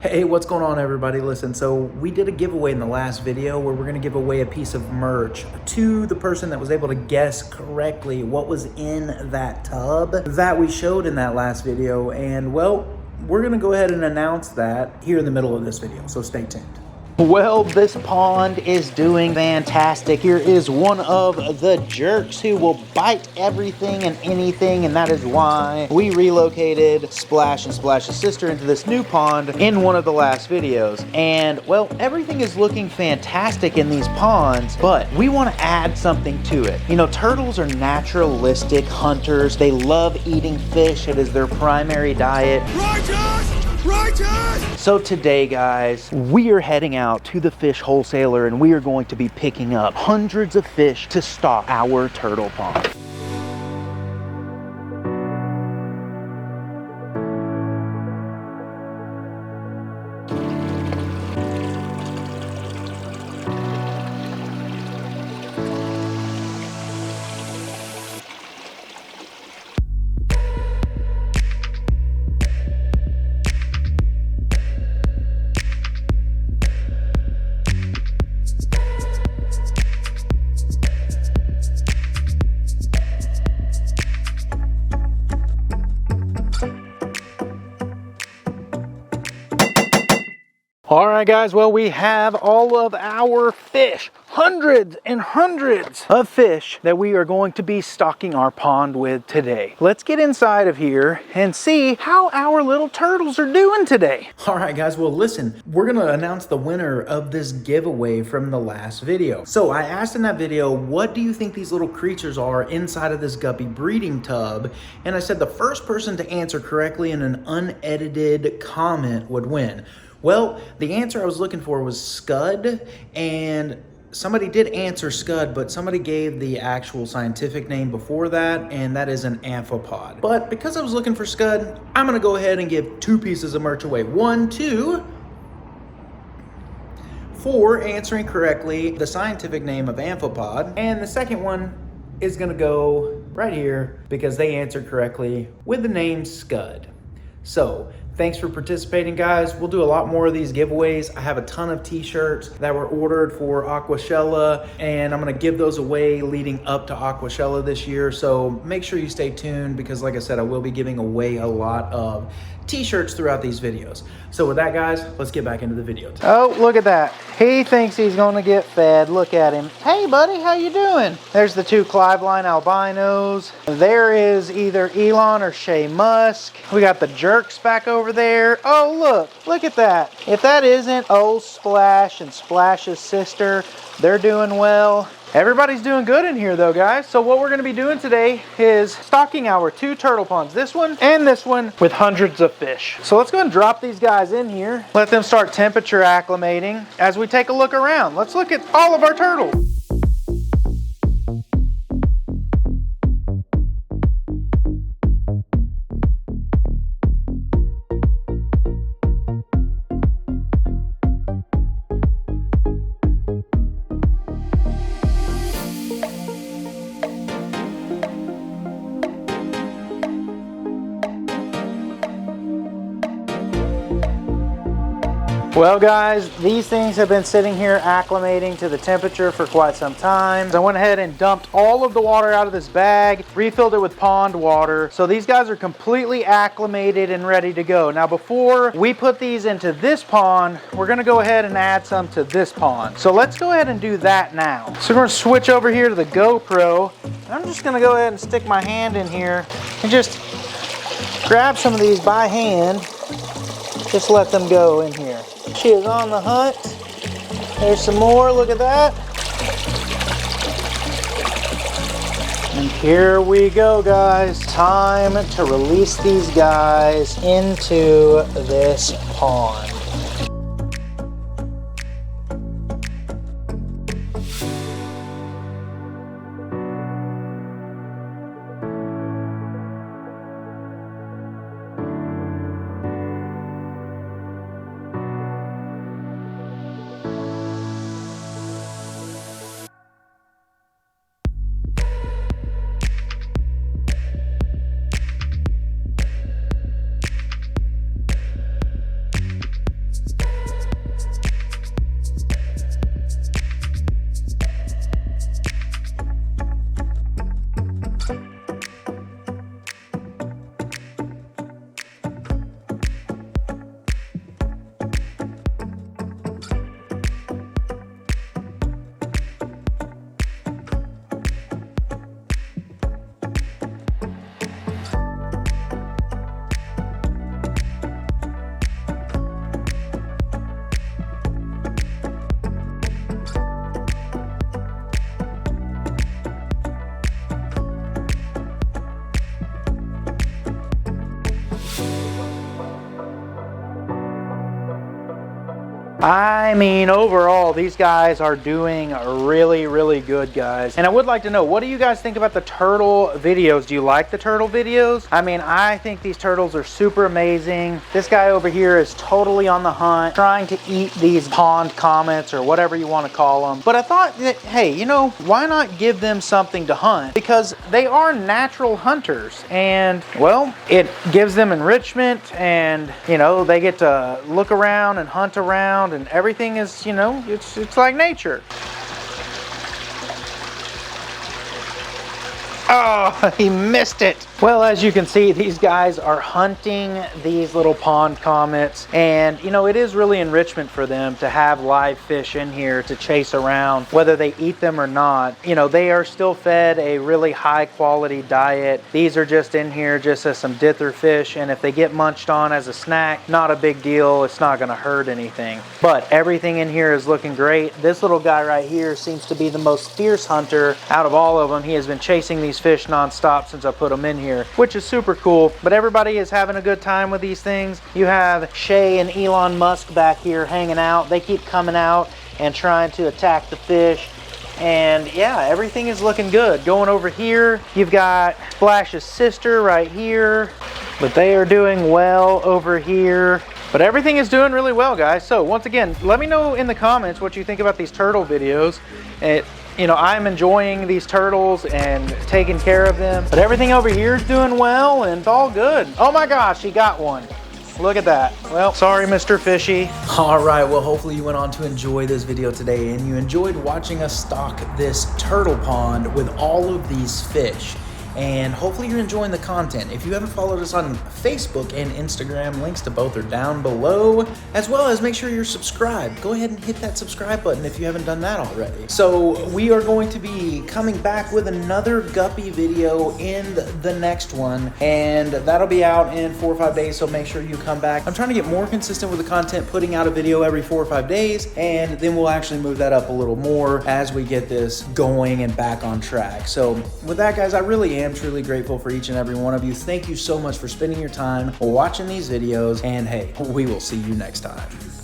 Hey, what's going on everybody? Listen, so we did a giveaway in the last video where we're gonna give away a piece of merch to the person that was able to guess correctly what was in that tub that we showed in that last video. And well, we're gonna go ahead and announce that here in the middle of this video, so stay tuned. Well, this pond is doing fantastic. Here is one of the jerks who will bite everything and anything, and that is why we relocated Splash and Splash's sister into this new pond in one of the last videos. And well, everything is looking fantastic in these ponds, but we want to add something to it. You know, turtles are naturalistic hunters. They love eating fish. It is their primary diet. Righteous! So today, guys, we are heading out to the fish wholesaler and we are going to be picking up hundreds of fish to stock our turtle pond. All right, guys, well, we have all of our fish, hundreds and hundreds of fish that we are going to be stocking our pond with today. Let's get inside of here and see how our little turtles are doing today. All right, guys, well, listen, we're gonna announce the winner of this giveaway from the last video. So I asked in that video, what do you think these little creatures are inside of this guppy breeding tub? And I said the first person to answer correctly in an unedited comment would win. Well, the answer I was looking for was scud, and somebody did answer scud, but somebody gave the actual scientific name before that, and that is an amphipod. But because I was looking for scud, I'm gonna go ahead and give 2 pieces of merch away. 1, 2, for answering correctly the scientific name of amphipod, and the second one is gonna go right here because they answered correctly with the name scud. So, thanks for participating, guys. We'll do a lot more of these giveaways. I have a ton of t-shirts that were ordered for Aquashella, and I'm gonna give those away leading up to Aquashella this year. So make sure you stay tuned because like I said, I will be giving away a lot of t-shirts throughout these videos. So with that, guys, let's get back into the video. Oh, look at that. He thinks he's gonna get fed. Look at him. Hey, buddy, how you doing? There's the 2 Cliveline albinos. There is either Elon or Shea Musk. We got the jerks back over there. Oh, look at that. If that isn't old Splash and Splash's sister, they're doing well. Everybody's doing good in here though, guys. So what we're gonna be doing today is stocking our 2 turtle ponds, this one and this one, with hundreds of fish. So let's go ahead and drop these guys in here. Let them start temperature acclimating as we take a look around. Let's look at all of our turtles. Well, guys, these things have been sitting here acclimating to the temperature for quite some time. So I went ahead and dumped all of the water out of this bag, refilled it with pond water. So these guys are completely acclimated and ready to go. Now, before we put these into this pond, we're gonna go ahead and add some to this pond. So let's go ahead and do that now. So we're gonna switch over here to the GoPro. I'm just gonna go ahead and stick my hand in here and just grab some of these by hand. Just let them go in here. She is on the hunt. There's some more, look at that. And here we go, guys. Time to release these guys into this pond. I mean, overall, these guys are doing really, really good, guys. And I would like to know, what do you guys think about the turtle videos? Do you like the turtle videos? I mean, I think these turtles are super amazing. This guy over here is totally on the hunt, trying to eat these pond comets or whatever you want to call them. But I thought that, hey, you know, why not give them something to hunt? Because they are natural hunters, and well, it gives them enrichment, and you know, they get to look around and hunt around, and everything is, you know, it's like nature. Oh, he missed it. Well, as you can see, these guys are hunting these little pond comets, and you know, it is really enrichment for them to have live fish in here to chase around, whether they eat them or not. You know, they are still fed a really high quality diet. These are just in here just as some dither fish, and if they get munched on as a snack, not a big deal. It's not gonna hurt anything. But everything in here is looking great. This little guy right here seems to be the most fierce hunter out of all of them. He has been chasing these fish non-stop since I put them in here, which is super cool. But everybody is having a good time with these things. You have Shay and Elon Musk back here hanging out. They keep coming out and trying to attack the fish. And yeah, everything is looking good. Going over here, you've got Splash's sister right here, but they are doing well over here. But everything is doing really well, guys. So once again, let me know in the comments what you think about these turtle videos. You know, I'm enjoying these turtles and taking care of them. But everything over here is doing well, and it's all good. Oh my gosh, he got one. Look at that. Well, sorry, Mr. Fishy. All right, well, hopefully you went on to enjoy this video today and you enjoyed watching us stock this turtle pond with all of these fish. And hopefully you're enjoying the content. If you haven't followed us on Facebook and Instagram, links to both are down below, as well as make sure you're subscribed. Go ahead and hit that subscribe button if you haven't done that already. So we are going to be coming back with another guppy video in the next one, and that'll be out in 4 or 5 days, so make sure you come back. I'm trying to get more consistent with the content, putting out a video every 4 or 5 days, and then we'll actually move that up a little more as we get this going and back on track. So with that, guys, I really am truly grateful for each and every one of you. Thank you so much for spending your time watching these videos, and hey, we will see you next time.